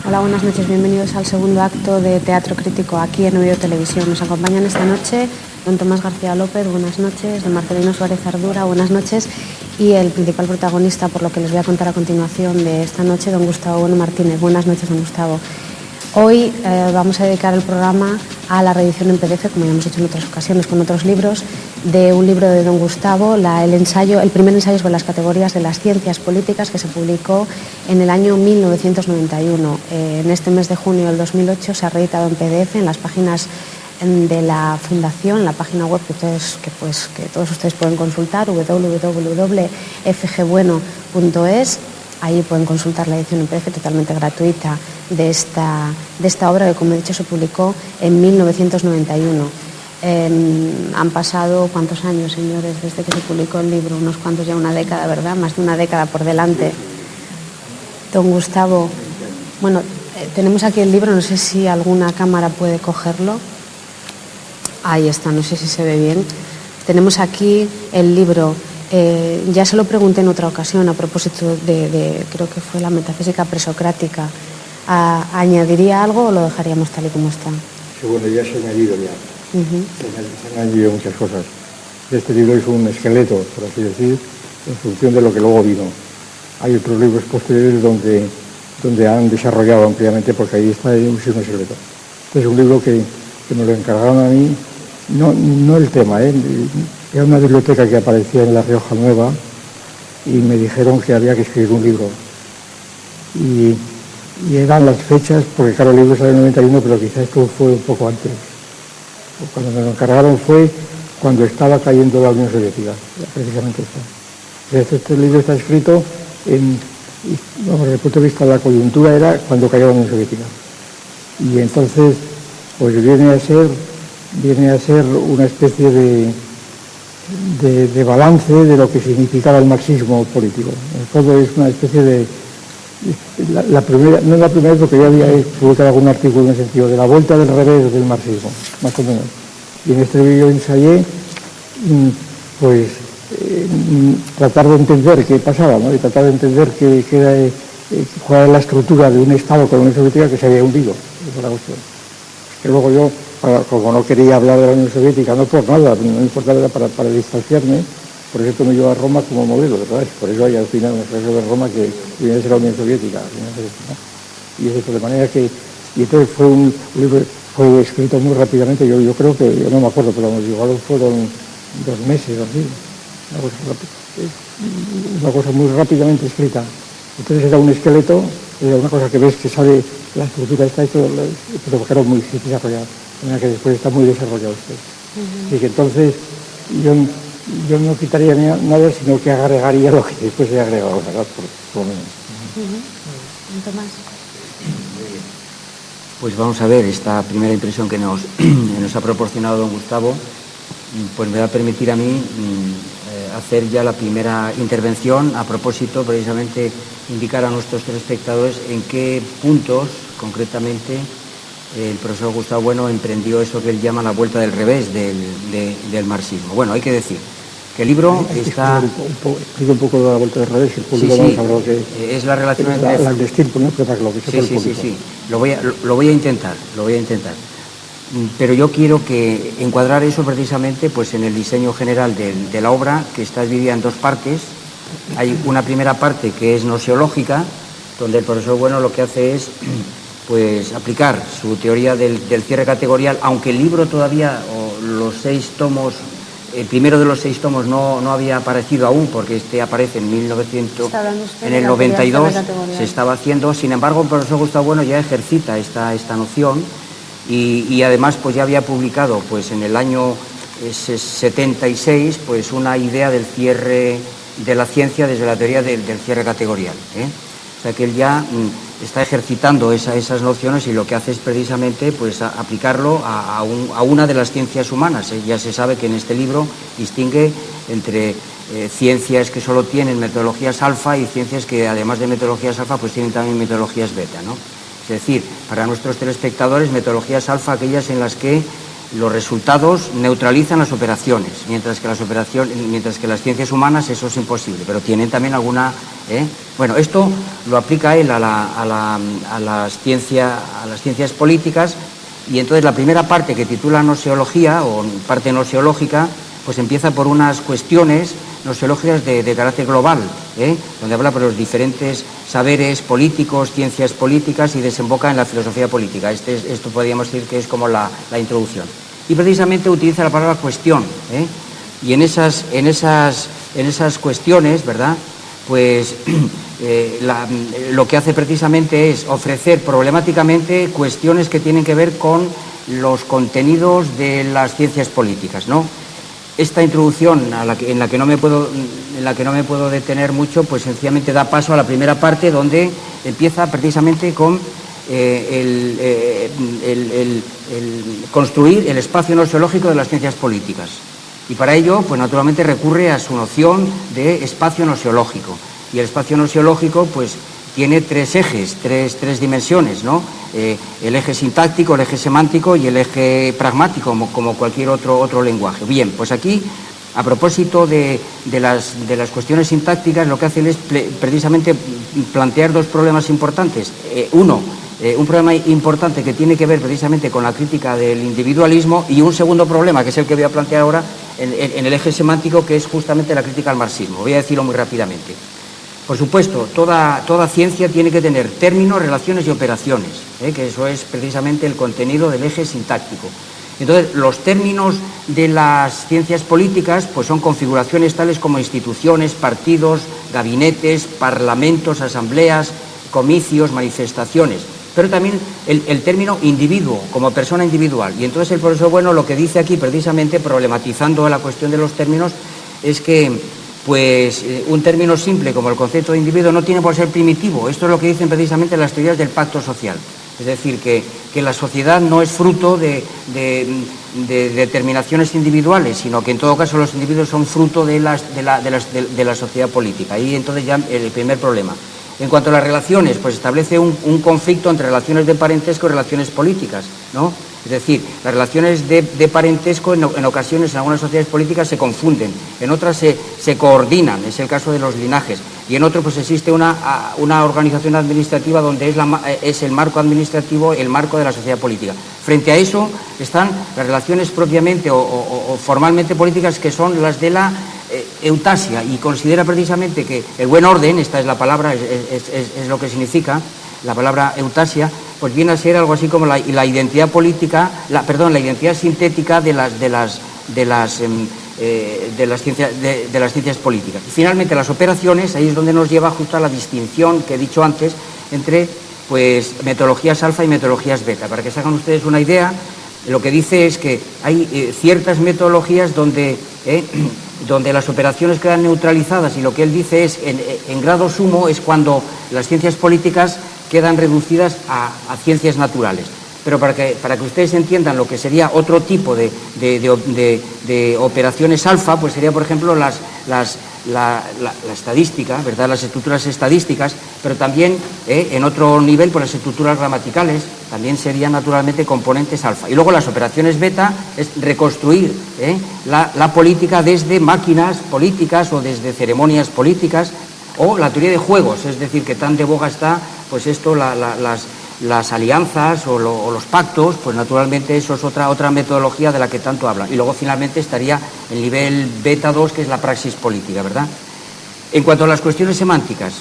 Hola, buenas noches, bienvenidos al segundo acto de Teatro Crítico aquí en Oviedo Televisión. Nos acompañan esta noche don Tomás García López, buenas noches, don Marcelino Suárez Ardura, buenas noches, y el principal protagonista, por lo que les voy a contar a continuación de esta noche, don Gustavo Bueno Martínez. Buenas noches, don Gustavo. Hoy vamos a dedicar el programa a la reedición en PDF, como ya hemos hecho en otras ocasiones con otros libros, de un libro de don Gustavo, el primer ensayo sobre las categorías de las ciencias políticas, que se publicó en el año 1991. En este mes de junio del 2008 se ha reeditado en PDF en las páginas de la Fundación, la página web que todos ustedes pueden consultar, www.fgbueno.es. Ahí pueden consultar la edición en PDF totalmente gratuita de esta obra que, como he dicho, se publicó en 1991. Han pasado, ¿cuántos años, señores, desde que se publicó el libro? Unos cuantos, ya una década, ¿verdad? Más de una década por delante. Don Gustavo, bueno, tenemos aquí el libro, no sé si alguna cámara puede cogerlo. Ahí está, no sé si se ve bien. Tenemos aquí el libro. Ya se lo pregunté en otra ocasión a propósito de creo que fue la metafísica presocrática. ¿Añadiría algo o lo dejaríamos tal y como está? Sí, bueno, ya se ha añadido ya. Se han añadido muchas cosas. Este libro es un esqueleto, por así decir, en función de lo que luego vino. Hay otros libros posteriores donde han desarrollado ampliamente, porque ahí está un esqueleto. Este es un libro que me lo encargaron a mí, no el tema, era una biblioteca que aparecía en La Rioja Nueva y me dijeron que había que escribir un libro. Y eran las fechas, porque claro, el libro sale en el 91, pero quizás esto fue un poco antes. Cuando me lo encargaron fue cuando estaba cayendo la Unión Soviética, precisamente esto. Este libro está escrito desde el punto de vista de la coyuntura, era cuando cayó la Unión Soviética. Y entonces, pues viene a ser una especie de balance de lo que significaba el marxismo político. En el fondo es una especie de... no la primera porque ya había publicado algún artículo en el sentido de la vuelta del revés del marxismo, más o menos. Y en este vídeo ensayé, pues, tratar de entender qué pasaba, ¿no? Y tratar de entender cuál era la estructura de un Estado con la Unión Soviética que se había hundido. Esa es la cuestión. Que luego yo, como no quería hablar de la Unión Soviética, no por nada, no importaba para distanciarme, por eso me llevó a Roma como modelo, ¿verdad? Por eso hay al final un caso de Roma que viene a ser la Unión Soviética, ¿no? Y es eso, de manera que... Y entonces fue un libro, fue escrito muy rápidamente, yo creo que, yo no me acuerdo, pero igual fueron 2 meses o así, una cosa muy rápidamente escrita. Entonces era un esqueleto, era una cosa que ves que sale, la estructura está hecho, pero claro, muy desarrollado, de manera que después está muy desarrollado usted. Así que entonces yo no quitaría nada, sino que agregaría lo que después he agregado, ¿verdad? Por lo menos. Tomás. Pues vamos a ver, esta primera impresión que nos ha proporcionado don Gustavo, pues me va a permitir a mí hacer ya la primera intervención a propósito, precisamente indicar a nuestros telespectadores en qué puntos, concretamente, el profesor Gustavo Bueno emprendió eso que él llama la vuelta del revés del marxismo. Bueno, hay que decir que el libro está... Explica un poco de la vuelta del revés, el público vamos a hablar que... Es la relación entre... El destino, ¿no? Para que lo que sepa el público. Sí. Lo voy a intentar. Pero yo quiero encuadrar eso precisamente pues en el diseño general de la obra, que está dividida en 2 partes. Hay una primera parte que es noseológica, donde el profesor Bueno lo que hace es pues aplicar su teoría del cierre categorial, aunque el libro todavía, los 6 tomos, el primero de los 6 tomos no había aparecido aún, porque este aparece en el 92, se estaba haciendo. Sin embargo, el profesor Gustavo Bueno ya ejercita esta noción y además pues ya había publicado pues en el año 76 pues una idea del cierre de la ciencia desde la teoría del cierre categorial, O sea que él ya está ejercitando esas nociones y lo que hace es precisamente pues aplicarlo a una de las ciencias humanas. Ya se sabe que en este libro distingue entre ciencias que solo tienen metodologías alfa y ciencias que además de metodologías alfa pues tienen también metodologías beta, ¿no? Es decir, para nuestros telespectadores, metodologías alfa aquellas en las que los resultados neutralizan las operaciones, mientras que las ciencias humanas eso es imposible, pero tienen también alguna... Bueno, esto lo aplica él a las ciencias políticas, y entonces la primera parte que titula Noseología, o parte noseológica, pues empieza por unas cuestiones noseológicas de carácter global, donde habla por los diferentes saberes políticos, ciencias políticas, y desemboca en la filosofía política. Esto podríamos decir que es como la introducción. Y precisamente utiliza la palabra cuestión, y en esas cuestiones, ¿verdad?, pues lo que hace precisamente es ofrecer problemáticamente cuestiones que tienen que ver con los contenidos de las ciencias políticas, ¿no? Esta introducción en la que no me puedo detener mucho, pues sencillamente da paso a la primera parte, donde empieza precisamente con el construir el espacio noseológico de las ciencias políticas. Y para ello, pues naturalmente recurre a su noción de espacio noseológico. Y el espacio noseológico, pues, tiene tres ejes, tres dimensiones, ¿no? El eje sintáctico, el eje semántico y el eje pragmático, como cualquier otro lenguaje. Bien, pues aquí, a propósito de las cuestiones sintácticas, lo que hace es precisamente plantear dos problemas importantes. Un problema importante que tiene que ver precisamente con la crítica del individualismo, y un segundo problema, que es el que voy a plantear ahora en el eje semántico, que es justamente la crítica al marxismo. Voy a decirlo muy rápidamente. Por supuesto, toda ciencia tiene que tener términos, relaciones y operaciones, que eso es precisamente el contenido del eje sintáctico. Entonces, los términos de las ciencias políticas pues son configuraciones tales como instituciones, partidos, gabinetes, parlamentos, asambleas, comicios, manifestaciones, pero también el término individuo, como persona individual. Y entonces el profesor Bueno lo que dice aquí, precisamente problematizando la cuestión de los términos, es que pues un término simple como el concepto de individuo no tiene por ser primitivo. Esto es lo que dicen precisamente las teorías del pacto social. Es decir, que la sociedad no es fruto de determinaciones individuales, sino que en todo caso los individuos son fruto de la sociedad política. Ahí entonces ya el primer problema. En cuanto a las relaciones, pues establece un conflicto entre relaciones de parentesco y relaciones políticas, ¿no? Es decir, las relaciones de parentesco en ocasiones en algunas sociedades políticas se confunden, en otras se coordinan, es el caso de los linajes, y en otro pues existe una organización administrativa donde es el marco administrativo el marco de la sociedad política. Frente a eso están las relaciones propiamente o formalmente políticas, que son las de la eutasia, y considera precisamente que el buen orden, esta es la palabra, es lo que significa la palabra eutasia, pues viene a ser algo así como la identidad política, la identidad sintética de las ciencias políticas. Y finalmente las operaciones, ahí es donde nos lleva justo a la distinción que he dicho antes entre pues metodologías alfa y metodologías beta. Para que se hagan ustedes una idea, lo que dice es que hay ciertas metodologías donde las operaciones quedan neutralizadas, y lo que él dice es, en grado sumo, es cuando las ciencias políticas quedan reducidas a ciencias naturales. Pero para que ustedes entiendan lo que sería otro tipo de operaciones alfa, pues sería, por ejemplo, la estadística, ¿verdad?, las estructuras estadísticas, pero también en otro nivel, pues las estructuras gramaticales también serían naturalmente componentes alfa. Y luego las operaciones beta es reconstruir la política desde máquinas políticas o desde ceremonias políticas, o la teoría de juegos, es decir, que tan de boga está, pues esto, las alianzas o los pactos, pues naturalmente eso es otra metodología de la que tanto hablan. Y luego finalmente estaría el nivel beta 2, que es la praxis política, ¿verdad? En cuanto a las cuestiones semánticas,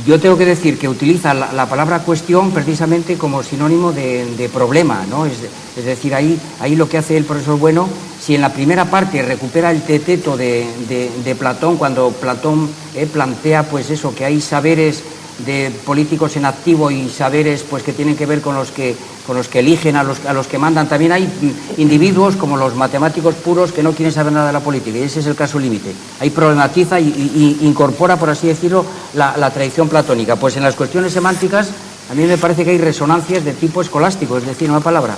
yo tengo que decir que utiliza la palabra cuestión precisamente como sinónimo de problema, ¿no? Es decir, ahí lo que hace el profesor Bueno, si en la primera parte recupera el teteto de Platón, cuando Platón plantea pues eso, que hay saberes de políticos en activo y saberes pues que tienen que ver con los que eligen a los que mandan. También hay individuos como los matemáticos puros que no quieren saber nada de la política, y ese es el caso límite. Ahí problematiza y incorpora, por así decirlo, la tradición platónica. Pues en las cuestiones semánticas a mí me parece que hay resonancias de tipo escolástico, es decir, una palabra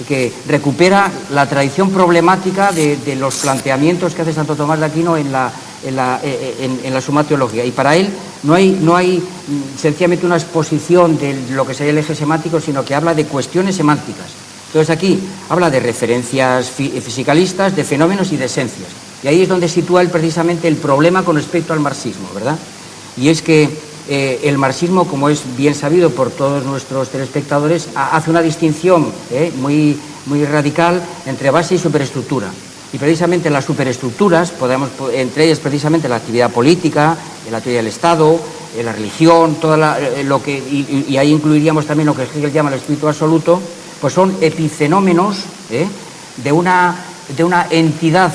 que recupera la tradición problemática de los planteamientos que hace Santo Tomás de Aquino en la Suma Teología. Y para él no hay sencillamente una exposición de lo que sería el eje semántico, sino que habla de cuestiones semánticas. Entonces aquí habla de referencias fisicalistas, de fenómenos y de esencias. Y ahí es donde sitúa él precisamente el problema con respecto al marxismo, ¿verdad? Y es que el marxismo, como es bien sabido por todos nuestros telespectadores, hace una distinción muy radical entre base y superestructura. Y precisamente las superestructuras, entre ellas precisamente la actividad política, la teoría del Estado, la religión, y ahí incluiríamos también lo que Hegel llama el espíritu absoluto, pues son epifenómenos de una entidad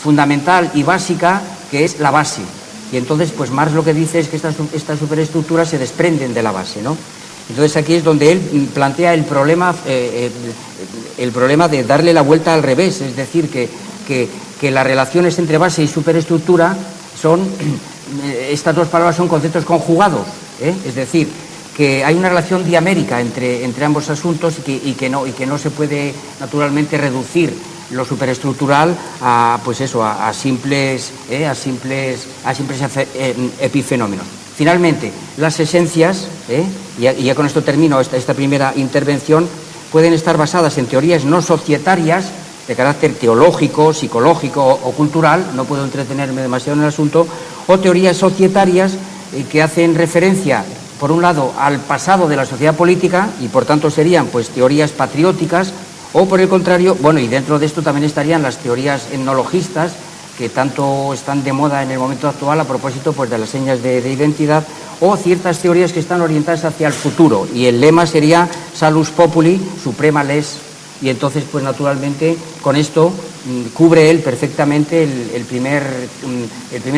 fundamental y básica que es la base. Y entonces, pues Marx lo que dice es que estas superestructuras se desprenden de la base, ¿no? Entonces aquí es donde él plantea el problema de darle la vuelta al revés, es decir, que las relaciones entre base y superestructura estas dos palabras son conceptos conjugados, es decir, que hay una relación diamérica entre ambos asuntos y que no se puede naturalmente reducir lo superestructural a simples epifenómenos. Finalmente, las esencias, y ya con esto termino esta primera intervención, pueden estar basadas en teorías no societarias de carácter teológico, psicológico o cultural, no puedo entretenerme demasiado en el asunto, o teorías societarias que hacen referencia, por un lado, al pasado de la sociedad política y por tanto serían pues teorías patrióticas, o por el contrario, y dentro de esto también estarían las teorías etnologistas, que tanto están de moda en el momento actual a propósito pues de las señas de identidad, o ciertas teorías que están orientadas hacia el futuro, y el lema sería Salus Populi, Suprema Les, y entonces pues naturalmente con esto cubre él perfectamente el primer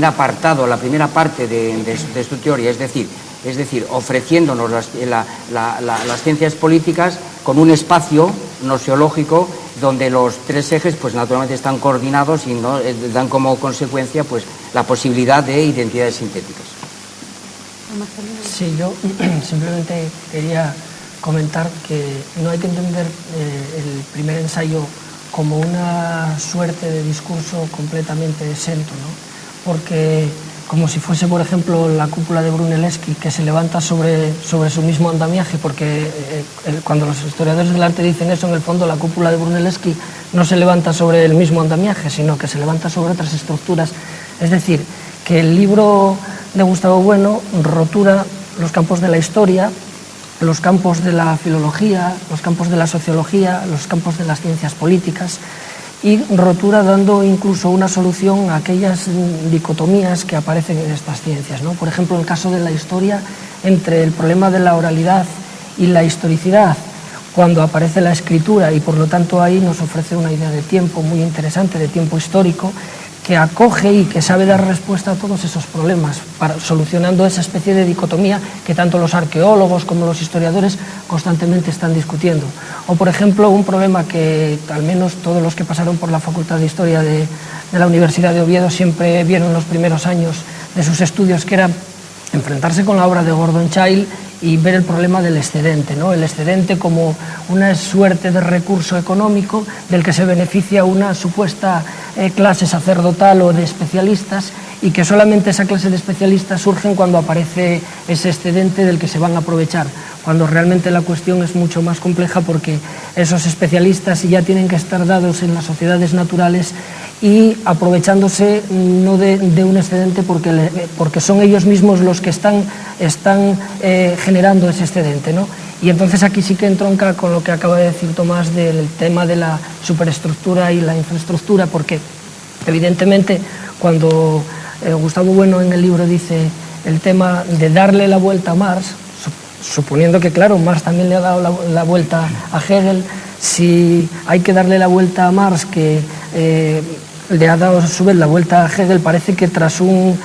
apartado, la primera parte de su teoría, es decir, ofreciéndonos las ciencias políticas con un espacio noseológico donde los tres ejes pues naturalmente están coordinados y no dan como consecuencia pues la posibilidad de identidades sintéticas. Sí, yo simplemente quería comentar que no hay que entender el primer ensayo como una suerte de discurso completamente exento, ¿no? Porque como si fuese, por ejemplo, la cúpula de Brunelleschi, que se levanta sobre su mismo andamiaje, porque cuando los historiadores del arte dicen eso, en el fondo la cúpula de Brunelleschi no se levanta sobre el mismo andamiaje, sino que se levanta sobre otras estructuras. Es decir, que el libro de Gustavo Bueno rotura los campos de la historia, los campos de la filología, los campos de la sociología, los campos de las ciencias políticas, y rotura dando incluso una solución a aquellas dicotomías que aparecen en estas ciencias, ¿no? Por ejemplo, en el caso de la historia, entre el problema de la oralidad y la historicidad, cuando aparece la escritura, y por lo tanto ahí nos ofrece una idea de tiempo muy interesante, de tiempo histórico, que acoge y que sabe dar respuesta a todos esos problemas, solucionando esa especie de dicotomía que tanto los arqueólogos como los historiadores constantemente están discutiendo. O, por ejemplo, un problema que al menos todos los que pasaron por la Facultad de Historia de la Universidad de Oviedo siempre vieron en los primeros años de sus estudios, que era enfrentarse con la obra de Gordon Childe y ver el problema del excedente, ¿no? El excedente como una suerte de recurso económico del que se beneficia una supuesta clase sacerdotal o de especialistas, y que solamente esa clase de especialistas surgen cuando aparece ese excedente del que se van a aprovechar, cuando realmente la cuestión es mucho más compleja, porque esos especialistas ya tienen que estar dados en las sociedades naturales y aprovechándose no de un excedente porque son ellos mismos los que están generando ese excedente, ¿no? Y entonces aquí sí que entronca con lo que acaba de decir Tomás del tema de la superestructura y la infraestructura, porque evidentemente cuando Gustavo Bueno en el libro dice el tema de darle la vuelta a Marx, suponiendo que claro, Marx también le ha dado la vuelta a Hegel, si hay que darle la vuelta a Marx que le ha dado a su vez la vuelta a Hegel, parece que tras un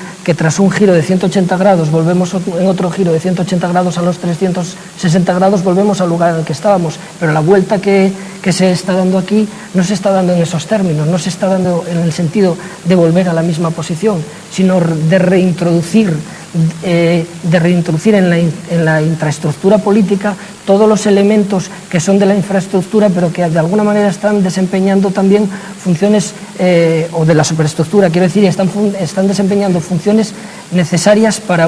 giro de 180 grados volvemos en otro giro de 180 grados a los 360 grados, volvemos al lugar en el que estábamos, pero la vuelta que se está dando aquí no se está dando en esos términos, no se está dando en el sentido de volver a la misma posición, sino de reintroducir en la infraestructura política todos los elementos que son de la infraestructura, pero que de alguna manera están desempeñando también funciones, o de la superestructura, quiero decir, están desempeñando funciones necesarias para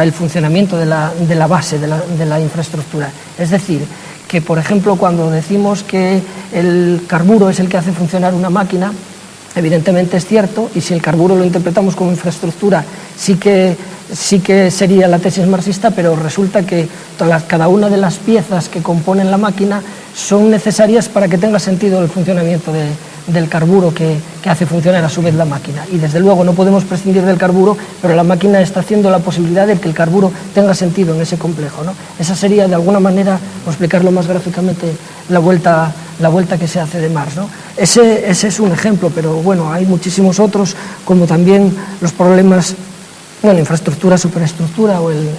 el funcionamiento de la base de la infraestructura. Es decir, que, por ejemplo, cuando decimos que el carburo es el que hace funcionar una máquina, evidentemente es cierto, y si el carburo lo interpretamos como infraestructura, sí que sería la tesis marxista, pero resulta que cada una de las piezas que componen la máquina son necesarias para que tenga sentido el funcionamiento del carburo que hace funcionar a su vez la máquina. Y desde luego no podemos prescindir del carburo, pero la máquina está haciendo la posibilidad de que el carburo tenga sentido en ese complejo, ¿no? Esa sería, de alguna manera, por explicarlo más gráficamente, la vuelta que se hace de Marx, ¿no? Ese es un ejemplo, pero bueno, hay muchísimos otros, como también los problemas, bueno, infraestructura, superestructura o el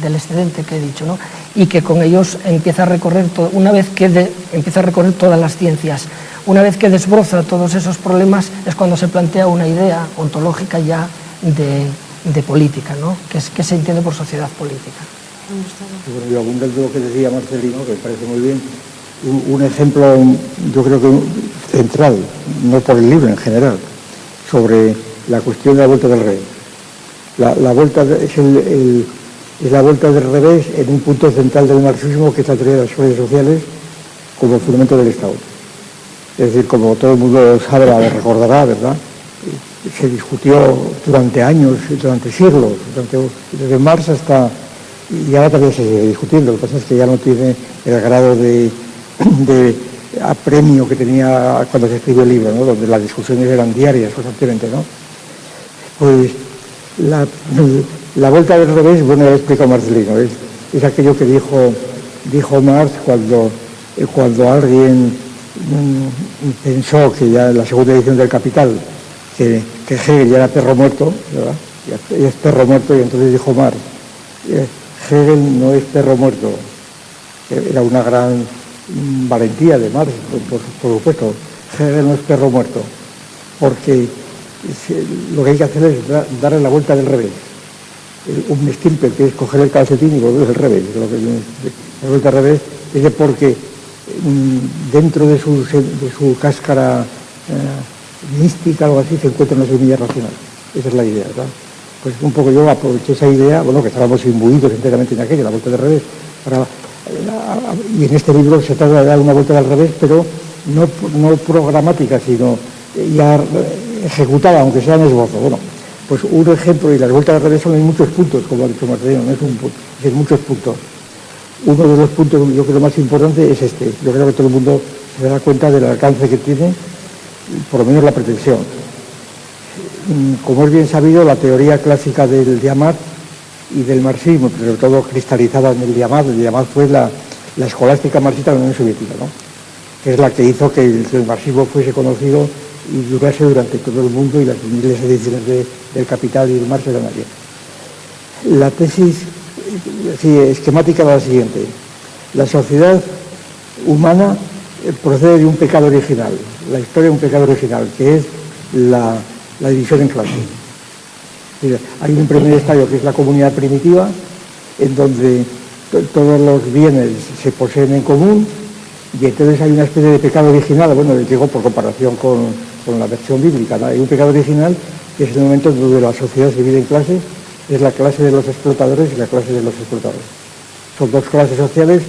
del excedente que he dicho, ¿no? Y que con ellos empieza a recorrer empieza a recorrer todas las ciencias. Una vez que desbroza todos esos problemas es cuando se plantea una idea ontológica ya de política, ¿no? Que se entiende por sociedad política. Bueno, yo abundando lo que decía Marcelino, que me parece muy bien, un ejemplo, yo creo que central, no por el libro en general, sobre la cuestión de la vuelta del revés. La vuelta es la vuelta del revés en un punto central del marxismo, que es la teoría de las redes sociales como fundamento del Estado. Es decir, como todo el mundo sabrá, recordará, ¿verdad? Se discutió durante años, durante siglos, desde Marx hasta... Y ahora también se sigue discutiendo. Lo que pasa es que ya no tiene el grado de apremio que tenía cuando se escribió el libro, ¿no? Donde las discusiones eran diarias constantemente, ¿no? Pues la vuelta del revés, bueno, ya lo explicó Marcelino, es aquello que dijo Marx cuando alguien pensó que ya en la segunda edición del Capital que Hegel ya era perro muerto, ¿verdad? Ya es perro muerto, y entonces dijo Marx, Hegel no es perro muerto. Era una gran valentía de Marx, por supuesto. Hegel no es perro muerto, porque lo que hay que hacer es darle la vuelta del revés. Un stilpe, que es coger el calcetín y volver al revés. La vuelta al revés es porque dentro de su cáscara mística, algo así, se encuentra una semilla racional. Esa es la idea, ¿verdad? Pues un poco yo aproveché esa idea, bueno, que estábamos imbuidos enteramente en aquello, la vuelta del revés, y en este libro se trata de dar una vuelta del revés, pero no programática, sino ya ejecutada, aunque sea en esbozo. Bueno, pues un ejemplo, y las vueltas del revés son en muchos puntos, como ha dicho Marcelino, no es un punto, es en muchos puntos. Uno de los puntos, yo creo, más importante es este. Yo creo que todo el mundo se da cuenta del alcance que tiene, por lo menos la pretensión. Como es bien sabido, la teoría clásica del Diamat y del marxismo, pero sobre todo cristalizada en el Diamat fue la escolástica marxista de la Unión Soviética, ¿no? Que es la que hizo que el marxismo fuese conocido y durase durante todo el mundo, y las miles de ediciones del Capital y del Marx eran allí. La tesis esquemática era la siguiente: la sociedad humana procede de un pecado original, la historia de un pecado original, que es la división en clases. Hay un primer estadio, que es la comunidad primitiva, en donde todos los bienes se poseen en común, y entonces hay una especie de pecado original, bueno, digo por comparación con la versión bíblica, ¿no? Hay un pecado original, que es el momento en donde la sociedad se divide en clases, es la clase de los explotadores y la clase de los explotadores. Son dos clases sociales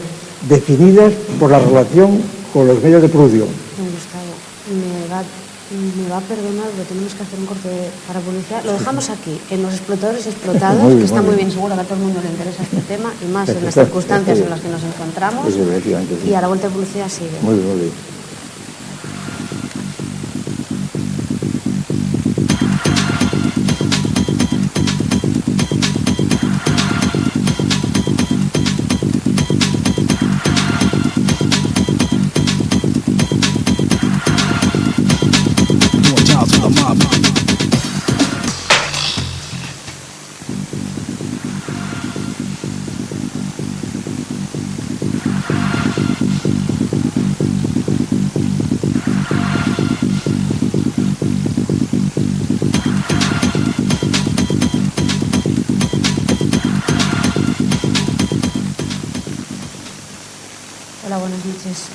definidas por la relación con los medios de producción. Gustavo, me va a perdonar, pero tenemos que hacer un corte para publicidad. Lo dejamos aquí, en los explotadores y explotados, que está muy bien, seguro que a todo el mundo le interesa este tema, y más en las circunstancias en las que nos encontramos. Y a la vuelta de publicidad sigue. Muy bien, muy bien.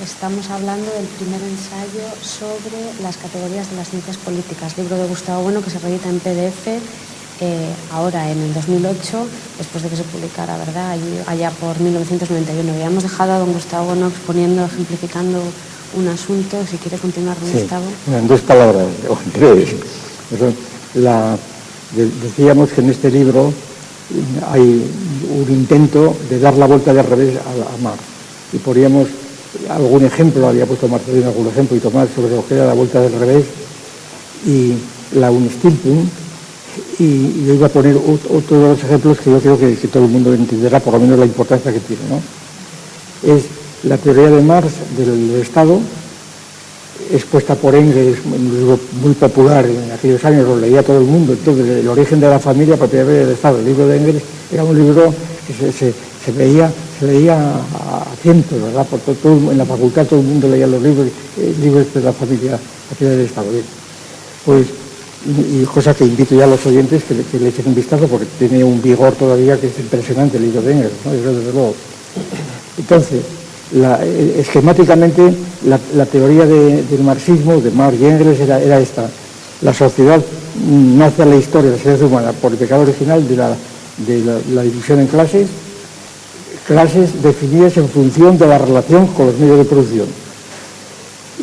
Estamos hablando del primer ensayo sobre las categorías de las ciencias políticas, libro de Gustavo Bueno, que se reedita en PDF ahora en el 2008, después de que se publicara, ¿verdad? Allá por 1991. Habíamos dejado a don Gustavo, ¿no?, exponiendo, ejemplificando un asunto. Si quiere continuar, don Gustavo. En 2 palabras, o en 3. Decíamos que en este libro hay un intento de dar la vuelta de revés a Marx. Y poníamos algún ejemplo, había puesto Marcelino algún ejemplo, y Tomás sobre lo que era la vuelta del revés y la Unstilpung, y yo iba a poner otro de los ejemplos que yo creo que todo el mundo entenderá, por lo menos la importancia que tiene, ¿no? Es la teoría de Marx del Estado, expuesta por Engels, un libro muy popular en aquellos años, lo leía todo el mundo. Entonces, el origen de la familia, propiedad del Estado. El libro de Engels era un libro que se leía a cientos, ¿verdad? Por todo, en la facultad todo el mundo leía los libros de la familia, propiedad del Estado. Bien. Pues, y cosa que invito ya a los oyentes que le echen un vistazo, porque tiene un vigor todavía que es impresionante el libro de Engels, ¿no? Desde luego. Entonces, esquemáticamente la teoría del marxismo, de Marx y Engels, era esta: la sociedad nace a la historia de la sociedad humana por el pecado original de la división en clases definidas en función de la relación con los medios de producción.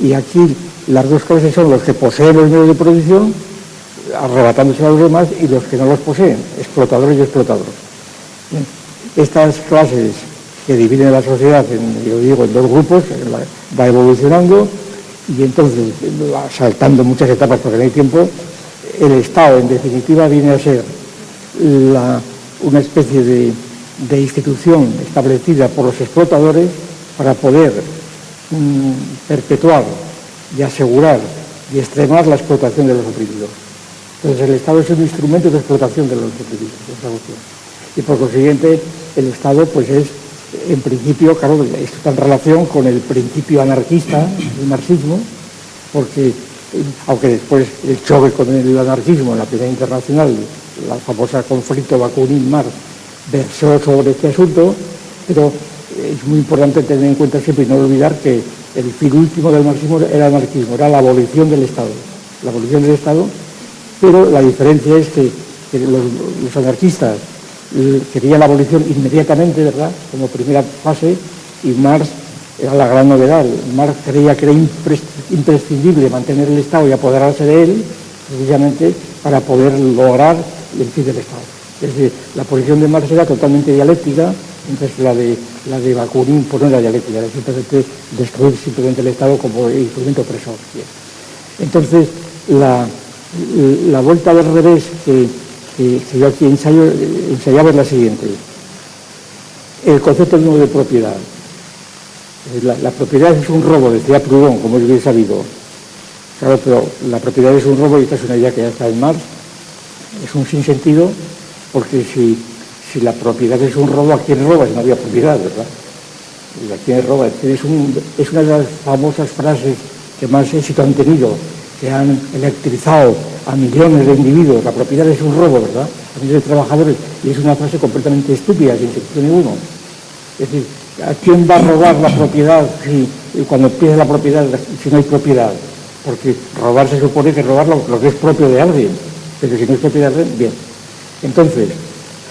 Y aquí las 2 clases son los que poseen los medios de producción, arrebatándose a los demás, y los que no los poseen, explotadores y explotados. Estas clases que dividen la sociedad, en 2 grupos, va evolucionando, y entonces, saltando muchas etapas porque no hay tiempo, el Estado, en definitiva, viene a ser una especie de institución establecida por los explotadores para poder perpetuar y asegurar y extremar la explotación de los oprimidos. Entonces, el Estado es un instrumento de explotación de los oprimidos. Y por consiguiente, el Estado pues es, en principio, claro, esto está en relación con el principio anarquista del marxismo, porque aunque después el choque con el anarquismo en la Primera Internacional, la famosa conflicto Bakunin-Marx, versó sobre este asunto, pero es muy importante tener en cuenta siempre y no olvidar que el fin último del marxismo era el anarquismo, era la abolición del Estado. La abolición del Estado, pero la diferencia es que los anarquistas querían la abolición inmediatamente, ¿verdad?, como primera fase, y Marx era la gran novedad. Marx creía que era imprescindible mantener el Estado y apoderarse de él, precisamente para poder lograr el fin del Estado. Es decir, la posición de Marx era totalmente dialéctica, entonces la de Bakunin pues no era dialéctica, era simplemente destruir simplemente el Estado como instrumento opresor. Entonces, la vuelta del revés que yo aquí ensayaba es la siguiente: el concepto mismo de propiedad. La propiedad es un robo, decía Proudhon, como es bien sabido. Claro, pero la propiedad es un robo, y esta es una idea que ya está en Marx. Es un sinsentido, porque si la propiedad es un robo, ¿a quién roba? Si no había propiedad, ¿verdad? ¿A quién roba? Es una de las famosas frases que más éxito han tenido, que han electrizado a millones de individuos. La propiedad es un robo, ¿verdad?, a millones de trabajadores, y es una frase completamente estúpida, sin sentido ninguno. Es decir, ¿a quién va a robar la propiedad cuando empieza la propiedad, si no hay propiedad? Porque robar se supone que robar lo que es propio de alguien, pero si no es propiedad de alguien, bien. Entonces,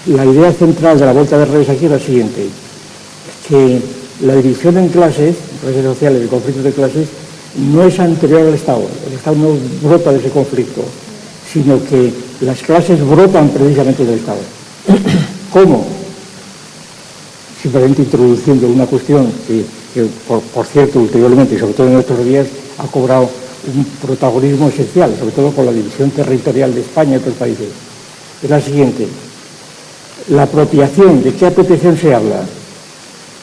la idea central de la vuelta de revés aquí es la siguiente: que la división en clases sociales, de conflictos de clases, no es anterior al Estado. El Estado no brota de ese conflicto, sino que las clases brotan precisamente del Estado. ¿Cómo? Simplemente introduciendo una cuestión que por cierto, ulteriormente, y sobre todo en nuestros días, ha cobrado un protagonismo esencial, sobre todo con la división territorial de España y otros países. Es la siguiente: la apropiación. ¿De qué apropiación se habla?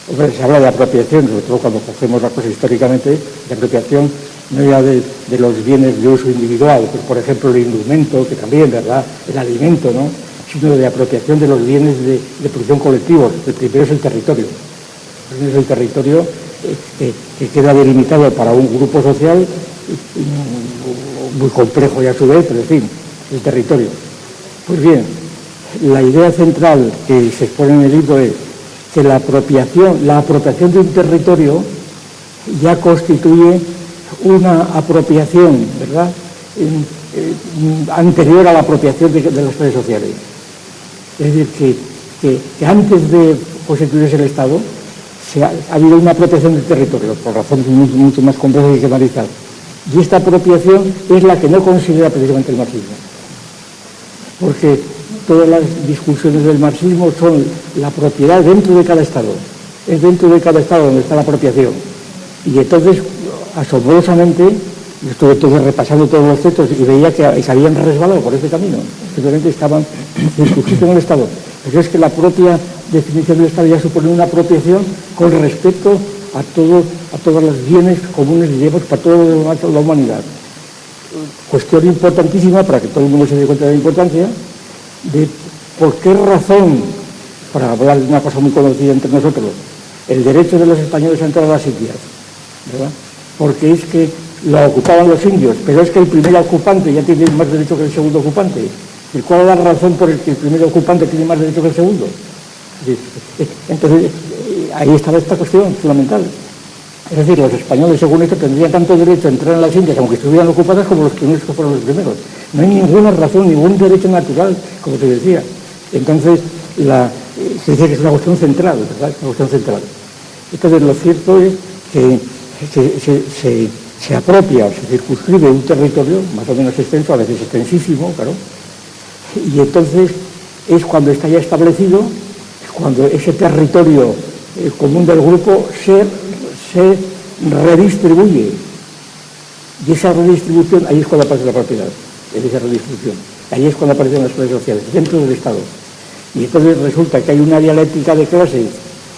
Hombre, se habla de apropiación, sobre todo cuando cogemos las cosas históricamente, de apropiación no ya de los bienes de uso individual, pues, por ejemplo el indumento, que también, ¿verdad?, el alimento, ¿no?, sino de apropiación de los bienes de producción colectivos. El primero es el territorio. El primero es el territorio que queda delimitado para un grupo social muy complejo y a su vez, pero en fin, el territorio. Pues bien, la idea central que se expone en el libro es que la apropiación de un territorio ya constituye una apropiación, ¿verdad?, anterior a la apropiación de las clases sociales. Es decir, que antes de constituirse el Estado ha habido una apropiación del territorio, por razones mucho más complejas y que analizar. Y esta apropiación es la que no considera precisamente el marxismo. Porque todas las discusiones del marxismo son la propiedad dentro de cada Estado. Es dentro de cada Estado donde está la apropiación. Y entonces, asombrosamente, estuve repasando todos los textos y veía que se habían resbalado por este camino. Simplemente estaban circunscritos en el Estado. Pero es que la propia definición del Estado ya supone una apropiación con respecto a todos los bienes comunes, digamos, para toda la humanidad. Cuestión importantísima, para que todo el mundo se dé cuenta de la importancia, de por qué razón, para hablar de una cosa muy conocida entre nosotros, el derecho de los españoles a entrar a las Indias, ¿verdad? Porque es que lo ocupaban los indios, pero es que el primer ocupante ya tiene más derecho que el segundo ocupante. ¿Y cuál es la razón por la que el primer ocupante tiene más derecho que el segundo? Entonces, ahí estaba esta cuestión fundamental. Es decir, los españoles, según esto, tendrían tanto derecho a entrar en las Indias, aunque estuvieran ocupadas, como los primeros que fueron los primeros. No hay ninguna razón, ningún derecho natural, como te decía. Entonces, se dice que es una cuestión central, ¿verdad? Es una cuestión central. Entonces, lo cierto es que se apropia o se circunscribe un territorio más o menos extenso, a veces extensísimo, claro, y entonces es cuando está ya establecido, cuando ese territorio común del grupo se redistribuye. Y esa redistribución, ahí es cuando aparece la propiedad, en esa redistribución. Ahí es cuando aparecen las clases sociales, dentro del Estado. Y entonces resulta que hay una dialéctica de clases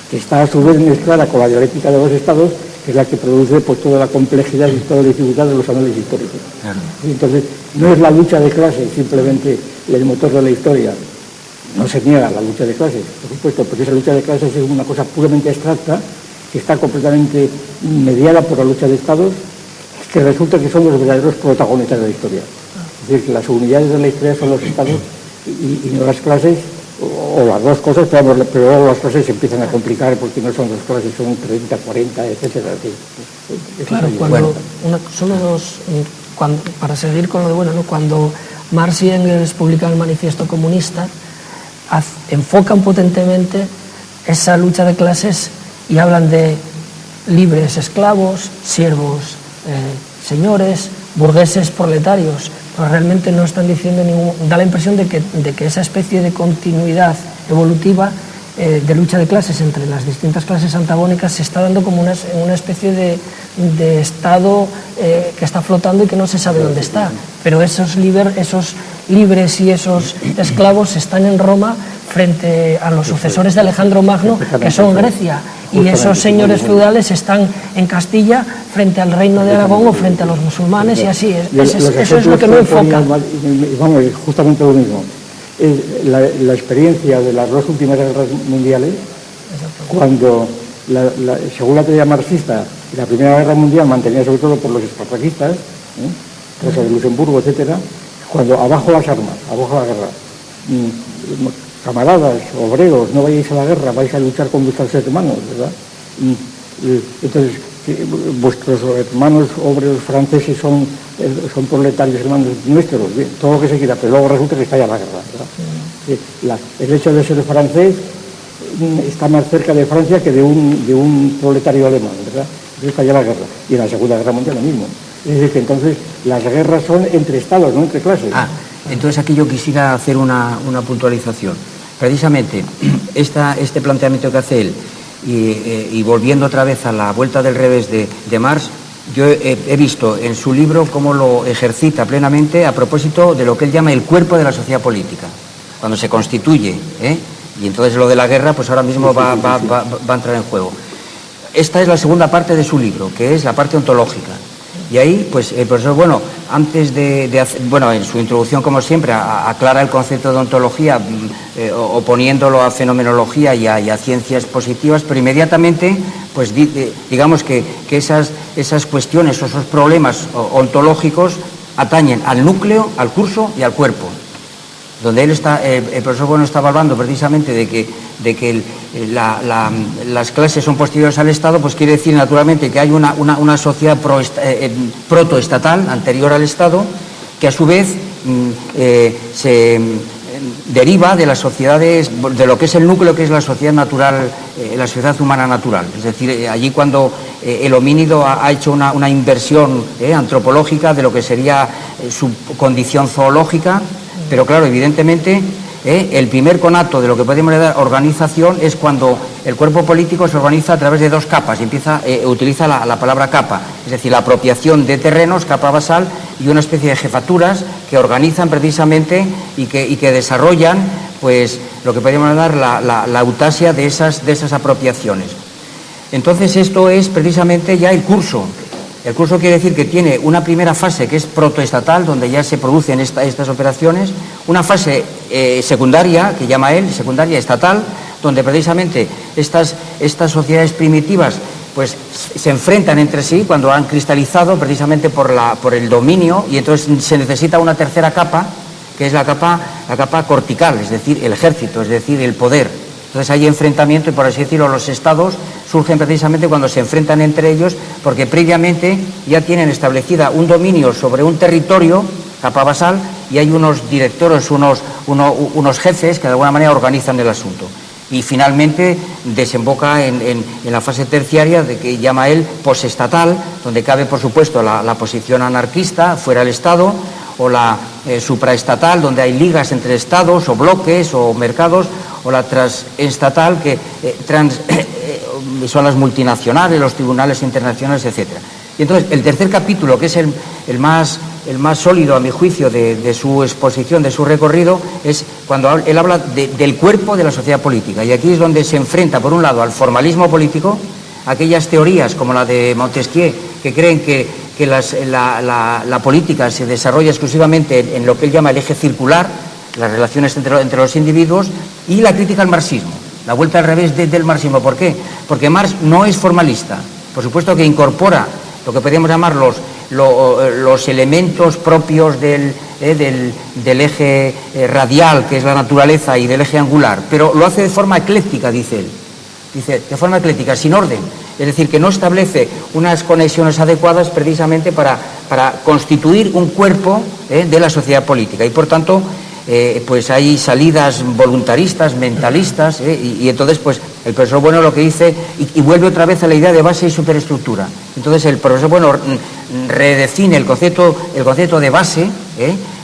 que está a su vez mezclada con la dialéctica de los Estados, que es la que produce pues, toda la complejidad y toda la dificultad de los análisis históricos. Claro. Y entonces, no es la lucha de clases simplemente el motor de la historia. No se niega la lucha de clases, por supuesto, porque esa lucha de clases es una cosa puramente abstracta, que está completamente mediada por la lucha de Estados, que resulta que son los verdaderos protagonistas de la historia. Es decir, que las unidades de la historia son los Estados y no las clases, o las dos cosas, pero luego las clases se empiezan a complicar porque no son dos clases, son 30, 40, etcétera. Claro, para seguir con lo de bueno, ¿no? Cuando Marx y Engels publican el Manifiesto Comunista, enfocan potentemente esa lucha de clases y hablan de libres esclavos, siervos señores, burgueses proletarios, pero realmente no están diciendo da la impresión de que esa especie de continuidad evolutiva de lucha de clases entre las distintas clases antagónicas se está dando como una especie de estado que está flotando y que no se sabe dónde está, pero esos libres y esos esclavos están en Roma frente a los sucesores de Alejandro Magno, que son Grecia, y esos señores feudales están en Castilla frente al reino de Aragón o frente a los musulmanes, y así eso es lo que no enfoca. Vamos, justamente lo mismo. La experiencia de las dos últimas guerras mundiales, cuando según la teoría marxista, la Primera Guerra Mundial mantenida sobre todo por los espartaquistas, cosa de Luxemburgo, etcétera, cuando abajo las armas, abajo la guerra, camaradas, obreros, no vayáis a la guerra, vais a luchar con vuestros hermanos, ¿verdad? Entonces, vuestros hermanos obreros franceses son proletarios hermanos nuestros, bien, todo lo que se quiera, pero luego resulta que está ya la guerra, ¿verdad? El hecho de ser francés está más cerca de Francia que de un proletario alemán, ¿verdad? Entonces está ya la guerra. Y en la Segunda Guerra Mundial lo mismo. Es decir, que entonces las guerras son entre estados, no entre clases. Entonces aquí yo quisiera hacer una puntualización. Precisamente este planteamiento que hace él, y volviendo otra vez a la vuelta del revés de Marx, yo he visto en su libro cómo lo ejercita plenamente a propósito de lo que él llama el cuerpo de la sociedad política, cuando se constituye, y entonces lo de la guerra pues ahora mismo va a entrar en juego. Esta es la segunda parte de su libro, que es la parte ontológica. Y ahí, pues, el profesor, antes de hacer, en su introducción, como siempre, aclara el concepto de ontología, oponiéndolo a fenomenología y a ciencias positivas, pero inmediatamente, pues, digamos que esas cuestiones o esos problemas ontológicos atañen al núcleo, al curso y al cuerpo. Donde él está, el profesor estaba hablando precisamente de que las clases son posteriores al Estado, pues quiere decir naturalmente que hay una sociedad protoestatal, anterior al Estado, que a su vez se deriva de las sociedades, de lo que es el núcleo que es la sociedad natural, la sociedad humana natural. Es decir, allí cuando el homínido ha hecho una inversión antropológica de lo que sería su condición zoológica, pero claro, evidentemente el primer conato de lo que podemos llamar organización es cuando el cuerpo político se organiza a través de dos capas y utiliza la palabra capa, es decir, la apropiación de terrenos, capa basal, y una especie de jefaturas que organizan precisamente y que desarrollan pues lo que podríamos llamar la autasia de esas apropiaciones. Entonces esto es precisamente ya el curso. El curso quiere decir que tiene una primera fase que es protoestatal, donde ya se producen estas operaciones, una fase secundaria, que llama él, secundaria estatal, donde precisamente estas sociedades primitivas pues se enfrentan entre sí cuando han cristalizado precisamente por el dominio, y entonces se necesita una tercera capa, que es la capa cortical, es decir, el ejército, es decir, el poder. Entonces hay enfrentamiento y, por así decirlo, los estados surgen precisamente cuando se enfrentan entre ellos, porque previamente ya tienen establecida un dominio sobre un territorio, capa basal, y hay unos directores, unos jefes que de alguna manera organizan el asunto. Y finalmente desemboca en la fase terciaria, de que llama él posestatal, donde cabe, por supuesto, la posición anarquista, fuera el Estado, o la supraestatal, donde hay ligas entre estados o bloques o mercados, o la transestatal, que son las multinacionales, los tribunales internacionales, etcétera. Y entonces el tercer capítulo, que es el más sólido a mi juicio de su exposición, de su recorrido, es cuando él habla del cuerpo de la sociedad política, y aquí es donde se enfrenta, por un lado, al formalismo político, aquellas teorías como la de Montesquieu, que creen que la política se desarrolla exclusivamente en lo que él llama el eje circular, las relaciones entre los individuos, y la crítica al marxismo, la vuelta al revés del marxismo. ¿Por qué? Porque Marx no es formalista, por supuesto que incorpora lo que podríamos llamar los elementos propios del eje radial, que es la naturaleza, y del eje angular, pero lo hace de forma ecléctica, dice él. Dice, de forma ecléctica, sin orden. Es decir, que no establece unas conexiones adecuadas precisamente para constituir un cuerpo de la sociedad política. Y por tanto, pues hay salidas voluntaristas, mentalistas, y entonces pues el profesor Bueno lo que dice, y vuelve otra vez a la idea de base y superestructura. Entonces el profesor Bueno redefine el concepto de base,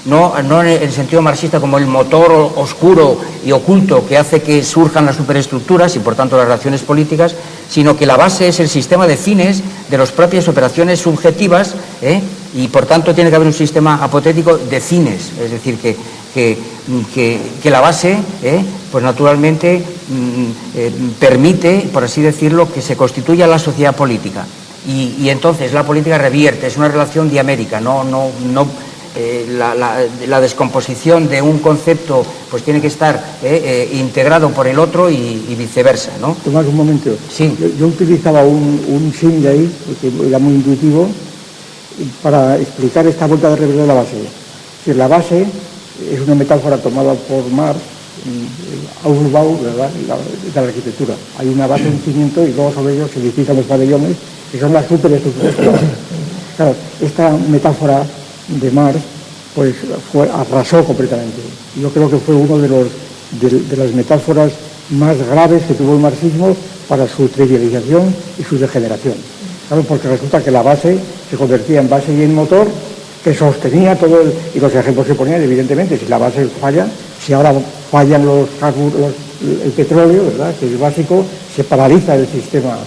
no en el sentido marxista como el motor oscuro y oculto que hace que surjan las superestructuras y por tanto las relaciones políticas, sino que la base es el sistema de fines de las propias operaciones subjetivas, y por tanto tiene que haber un sistema apotético de fines, es decir, que la base, pues naturalmente permite, por así decirlo, que se constituya la sociedad política, y entonces la política revierte, es una relación diamérica, la descomposición de un concepto pues tiene que estar integrado por el otro y viceversa, ¿no? Tomás, un momento. Sí. Yo utilizaba un símil ahí, que era muy intuitivo, para explicar esta vuelta de revés de la base. Si la base es una metáfora tomada por Marx, Ausbau, ¿verdad?, de la arquitectura. Hay una base, un cimiento, y luego sobre ellos se edifican los pabellones, que son las superestructuras. Claro, esta metáfora de Marx pues arrasó completamente. Yo creo que fue uno de las metáforas más graves que tuvo el marxismo para su trivialización y su degeneración. Claro, porque resulta que la base se convertía en base y en motor, que sostenía todo y los ejemplos que ponían, evidentemente, si la base falla, si ahora fallan el petróleo, ¿verdad?, que es básico, se paraliza el sistema,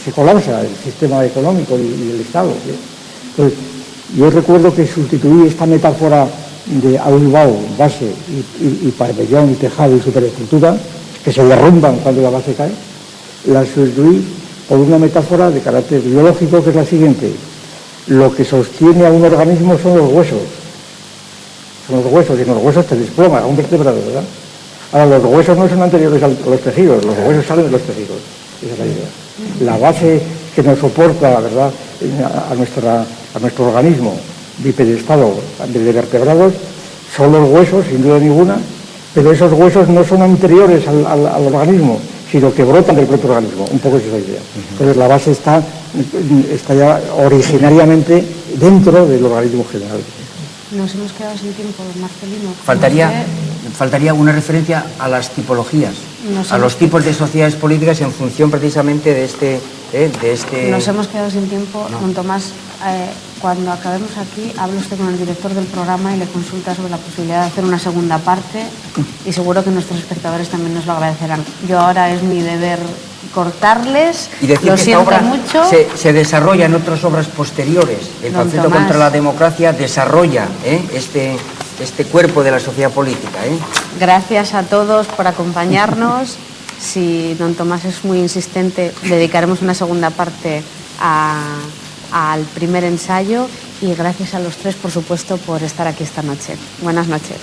se colapsa el sistema económico y el Estado, ¿sí? Entonces, yo recuerdo que sustituí esta metáfora de Ausbau, base y pabellón y tejado y superestructura, que se derrumban cuando la base cae, la sustituí por una metáfora de carácter biológico, que es la siguiente: lo que sostiene a un organismo son los huesos. Son los huesos, y en los huesos te desploma a un vertebrado, ¿verdad? Ahora, los huesos no son anteriores a los tejidos, los huesos salen de los tejidos. Esa es la idea. La base que nos soporta, ¿verdad?, a nuestro organismo bipedestado de vertebrados son los huesos, sin duda ninguna, pero esos huesos no son anteriores al organismo, sino que brotan del propio organismo. Un poco es esa idea. Entonces la base está ya originariamente dentro del organismo general. Nos hemos quedado sin tiempo, Marcelino. Faltaría una referencia a las tipologías, a los tipos de sociedades políticas en función precisamente de este... Nos hemos quedado sin tiempo. Don Tomás, cuando acabemos aquí, habla usted con el director del programa y le consulta sobre la posibilidad de hacer una segunda parte y seguro que nuestros espectadores también nos lo agradecerán. Yo ahora es mi deber cortarles, y decir lo que siento esta obra mucho. Se desarrolla en otras obras posteriores. El panfleto contra la democracia desarrolla este cuerpo de la sociedad política. Gracias a todos por acompañarnos. Si don Tomás es muy insistente, dedicaremos una segunda parte al primer ensayo y gracias a los tres, por supuesto, por estar aquí esta noche. Buenas noches.